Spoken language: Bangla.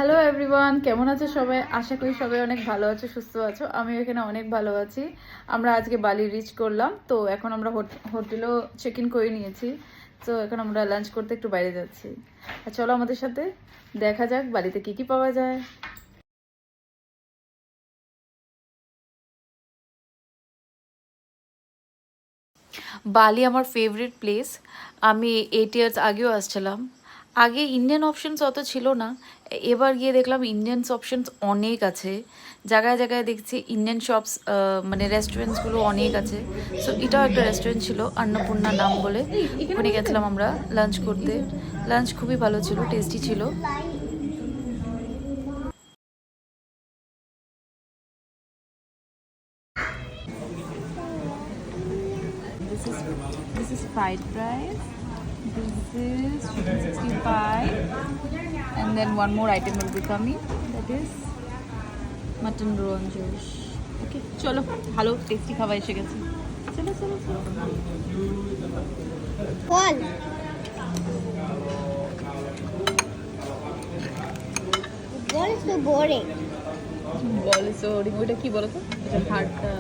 হ্যালো এভরিওয়ান, কেমন আছো সবাই? আশা করি সবাই অনেক ভালো আছো, সুস্থ আছো। আমিও এখানে অনেক ভালো আছি। আমরা আজকে বালি রিচ করলাম, তো এখন আমরা হোটেলেও চেক ইন করে নিয়েছি। তো এখন আমরা লাঞ্চ করতে একটু বাইরে যাচ্ছি। আর চলো আমাদের সাথে দেখা যাক বালিতে কি কি পাওয়া যায়। বালি আমার ফেভারিট প্লেস। আমি 8 ইয়ার্স আগেও আসছিলাম। আগে ইন্ডিয়ান অপশনস অত ছিল না, এবার গিয়ে দেখলাম ইন্ডিয়ানস অপশনস অনেক আছে। জায়গায় জায়গায় দেখছি ইন্ডিয়ান শপস, মানে রেস্টুরেন্টসগুলো অনেক আছে। সো এটাও একটা রেস্টুরেন্ট ছিল, অন্নপূর্ণা নাম বলে। ওখানে গেছিলাম আমরা লাঞ্চ করতে। লাঞ্চ খুবই ভালো ছিল, টেস্টি ছিল। This is fried rice. This is chicken 65, and then one more item will be coming. That is mutton rogan josh. Okay, চলো, ভালো টেস্টি খাবার এসে গেছে। চলো চলো চলো। বল বল তো বোরিং। বলে সরি, ওইটা কি বলো তো? এটা হাড়টা